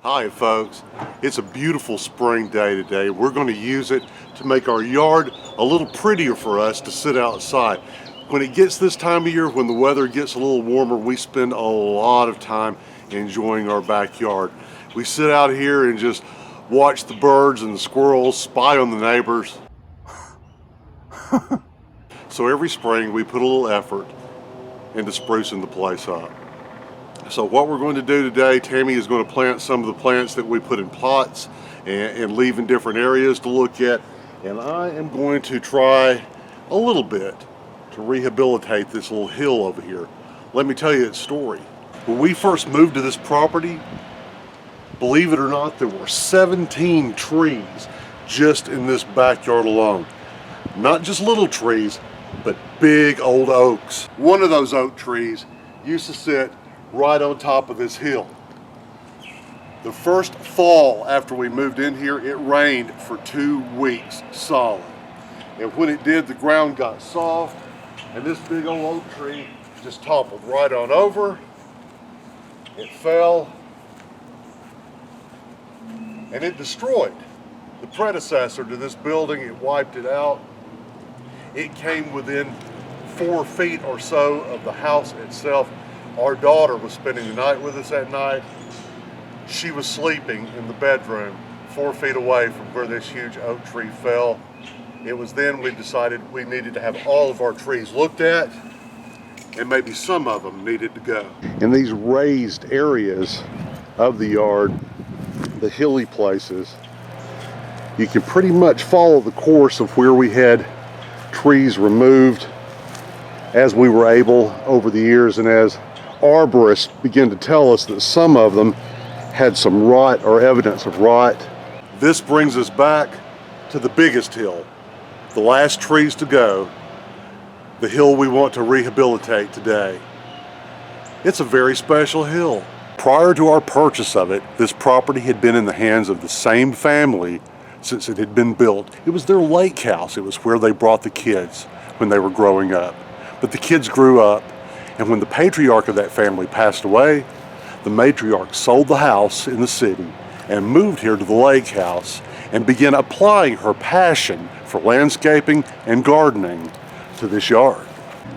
Hi folks, it's a beautiful spring day today. We're going to use it to make our yard a little prettier for us to sit outside. When it gets this time of year, when the weather gets a little warmer, we spend a lot of time enjoying our backyard. We sit out here and just watch the birds and the squirrels, spy on the neighbors. So every spring we put a little effort into sprucing the place up. So what we're going to do today, Tammy is going to plant some of the plants that we put in pots and leave in different areas to look at. And I am going to try a little bit to rehabilitate this little hill over here. Let me tell you its story. When we first moved to this property, believe it or not, there were 17 trees just in this backyard alone. Not just little trees, but big old oaks. One of those oak trees used to sit right on top of this hill. The first fall after we moved in here, it rained for 2 weeks solid. And when it did, the ground got soft and this big old oak tree just toppled right on over. It fell and it destroyed the predecessor to this building. It wiped it out. It came within 4 feet or so of the house itself. Our daughter was spending the night with us that night. She was sleeping in the bedroom 4 feet away from where this huge oak tree fell. It was then we decided we needed to have all of our trees looked at, and maybe some of them needed to go. In these raised areas of the yard, the hilly places, you can pretty much follow the course of where we had trees removed as we were able over the years, and as arborists begin to tell us that some of them had some rot or evidence of rot. This brings us back to the biggest hill, the last trees to go, the hill we want to rehabilitate today. It's a very special hill. Prior to our purchase of it, this property had been in the hands of the same family since it had been built. It was their lake house. It was where they brought the kids when they were growing up. But the kids grew up, and when the patriarch of that family passed away, the matriarch sold the house in the city and moved here to the lake house and began applying her passion for landscaping and gardening to this yard.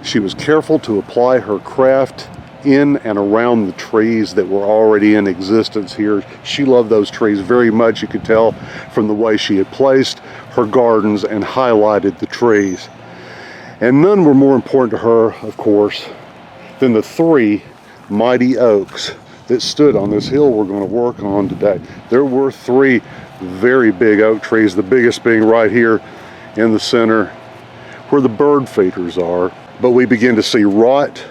She was careful to apply her craft in and around the trees that were already in existence here. She loved those trees very much. You could tell from the way she had placed her gardens and highlighted the trees. And none were more important to her, of course, than the 3 mighty oaks that stood on this hill we're going to work on today. There were 3 very big oak trees, the biggest being right here in the center where the bird feeders are. But we begin to see rot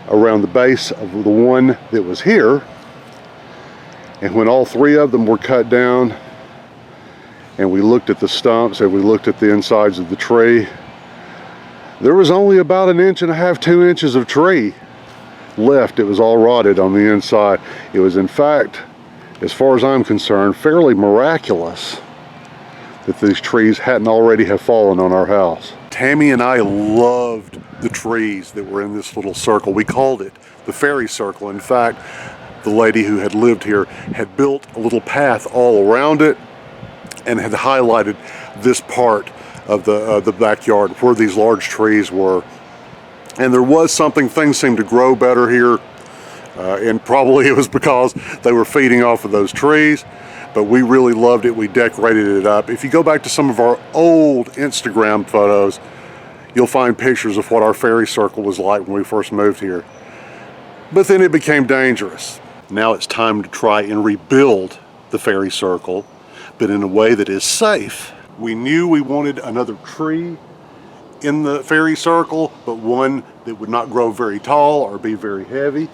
around the base of the one that was here. And when all 3 of them were cut down and we looked at the stumps and we looked at the insides of the tree, there was only about 1.5 inches, 2 inches of tree left. It was all rotted on the inside. It was, in fact, as far as I'm concerned, fairly miraculous that these trees hadn't already have fallen on our house. Tammy and I loved the trees that were in this little circle. We called it the fairy circle. In fact, the lady who had lived here had built a little path all around it and had highlighted this part of the backyard where these large trees were. And there was something, things seemed to grow better here, and probably it was because they were feeding off of those trees, but we really loved it. We decorated it up. If you go back to some of our old Instagram photos, you'll find pictures of what our fairy circle was like when we first moved here. But then it became dangerous. Now it's time to try and rebuild the fairy circle, but in a way that is safe. We knew we wanted another tree in the fairy circle, but one that would not grow very tall or be very heavy.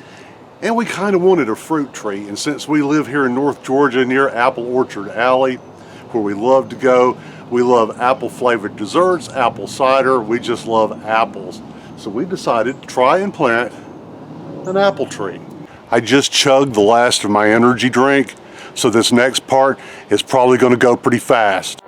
And we kind of wanted a fruit tree. And since we live here in North Georgia near Apple Orchard Alley, where we love to go, we love apple flavored desserts, apple cider. We just love apples. So we decided to try and plant an apple tree. I just chugged the last of my energy drink, so this next part is probably going to go pretty fast.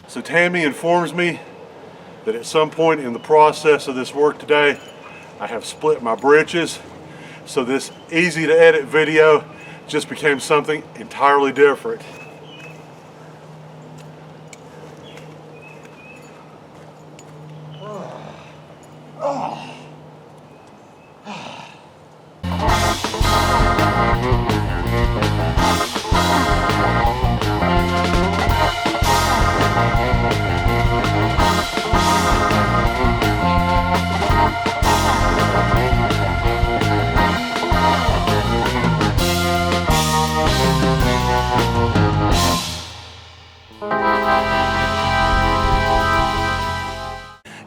So Tammy informs me that at some point in the process of this work today, I have split my britches. So this easy to edit video just became something entirely different.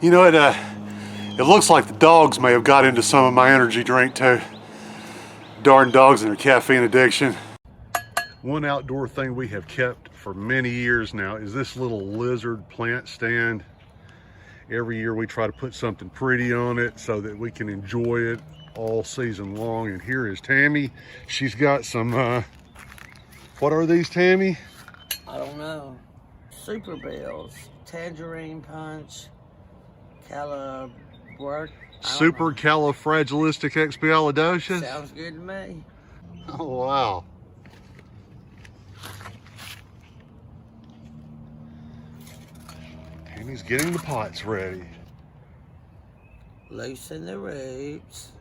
You know, it looks like the dogs may have got into some of my energy drink too. Darn dogs and their caffeine addiction. One outdoor thing we have kept for many years now is this little lizard plant stand. Every year we try to put something pretty on it so that we can enjoy it all season long. And here is Tammy. She's got some, what are these, Tammy? I don't know. Super Bells, Tangerine Punch, Supercalifragilisticexpialidocious? Sounds good to me. Oh, wow. Tammy's getting the pots ready. Loosen the roots.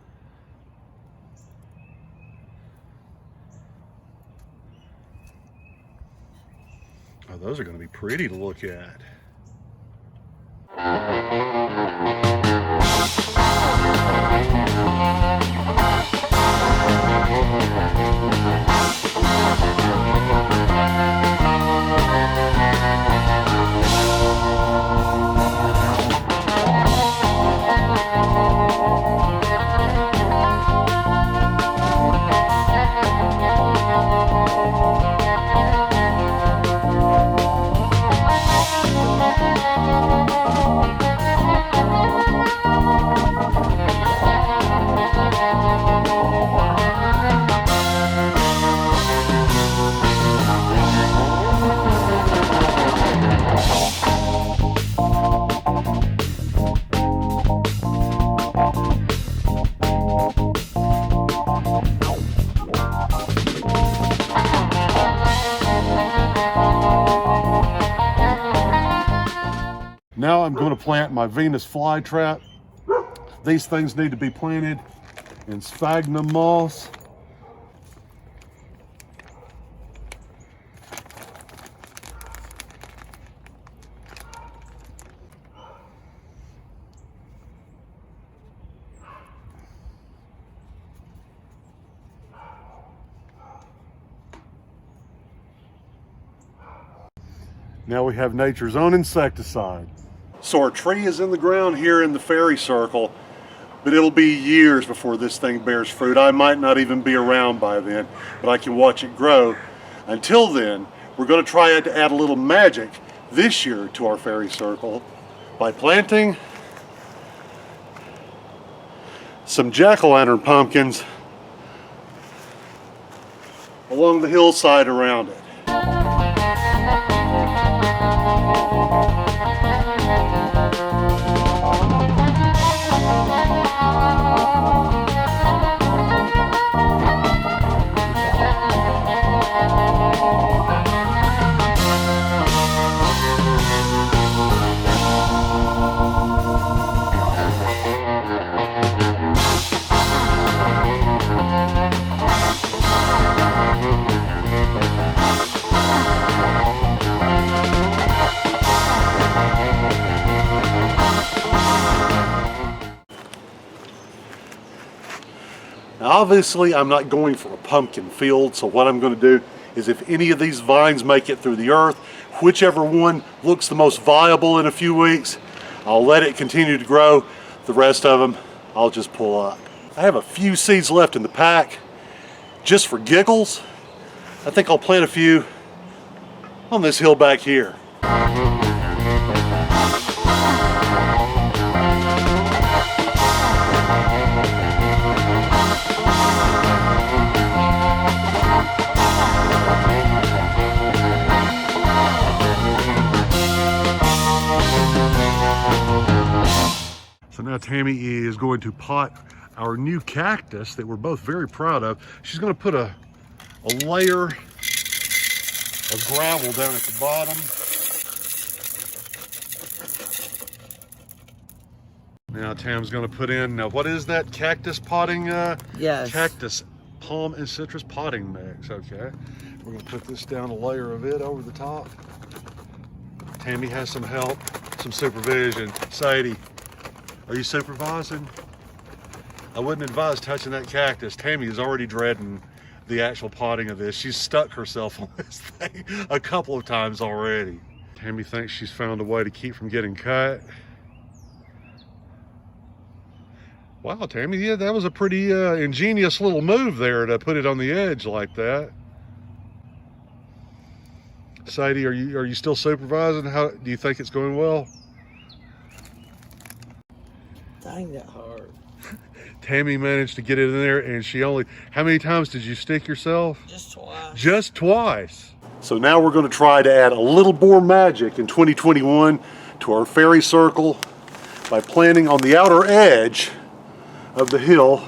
Oh, those are going to be pretty to look at. Now I'm going to plant my Venus flytrap. These things need to be planted in sphagnum moss. Now we have nature's own insecticide. So our tree is in the ground here in the fairy circle, but it'll be years before this thing bears fruit. I might not even be around by then, but I can watch it grow. Until then, we're going to try to add a little magic this year to our fairy circle by planting some jack-o'-lantern pumpkins along the hillside around it. Now obviously I'm not going for a pumpkin field, so what I'm going to do is if any of these vines make it through the earth, whichever one looks the most viable in a few weeks, I'll let it continue to grow. The rest of them I'll just pull up. I have a few seeds left in the pack just for giggles. I think I'll plant a few on this hill back here. So now Tammy is going to pot our new cactus that we're both very proud of. She's going to put a layer of gravel down at the bottom. Now Tam's going to put in, now what is that cactus potting? Yes. Cactus palm and citrus potting mix, okay. We're going to put this down, a layer of it over the top. Tammy has some help, some supervision. Sadie, are you supervising? I wouldn't advise touching that cactus. Tammy is already dreading the actual potting of this. She's stuck herself on this thing a couple of times already. Tammy thinks she's found a way to keep from getting cut. Wow, Tammy, yeah, that was a pretty ingenious little move there to put it on the edge like that. Sadie, are you still supervising? How do you think it's going well? Dang, that hard. Tammy managed to get it in there, and she only, how many times did you stick yourself? Just twice. Just twice. So now we're going to try to add a little more magic in 2021 to our fairy circle by planting on the outer edge of the hill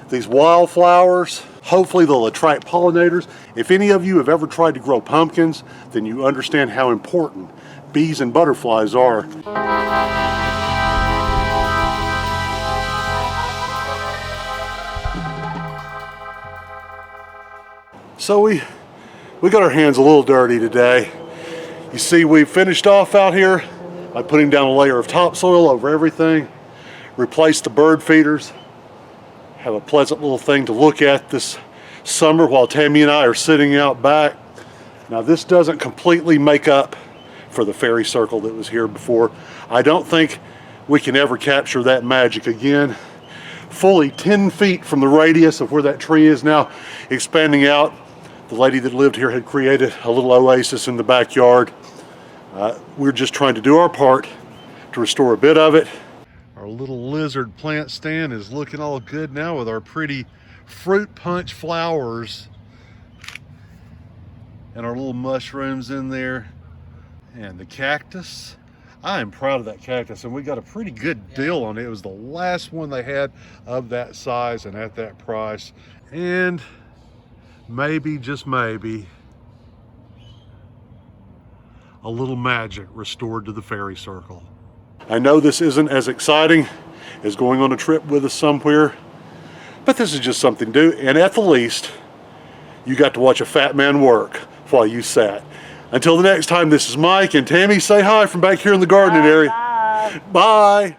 these wildflowers. Hopefully they'll attract pollinators. If any of you have ever tried to grow pumpkins, then you understand how important bees and butterflies are. So we got our hands a little dirty today. You see, we finished off out here by putting down a layer of topsoil over everything, replaced the bird feeders, have a pleasant little thing to look at this summer while Tammy and I are sitting out back. Now this doesn't completely make up for the fairy circle that was here before. I don't think we can ever capture that magic again. Fully 10 feet from the radius of where that tree is now expanding out, the lady that lived here had created a little oasis in the backyard. We're just trying to do our part to restore a bit of it. Our little lizard plant stand is looking all good now with our pretty fruit punch flowers and our little mushrooms in there. And the cactus, I am proud of that cactus, and we got a pretty good deal on it. It was the last one they had of that size and at that price. And maybe, just maybe, a little magic restored to the fairy circle. I know this isn't as exciting as going on a trip with us somewhere, but this is just something to do, and at the least, you got to watch a fat man work while you sat. Until the next time, this is Mike and Tammy. Say hi from back here in the gardening area. Bye. Bye.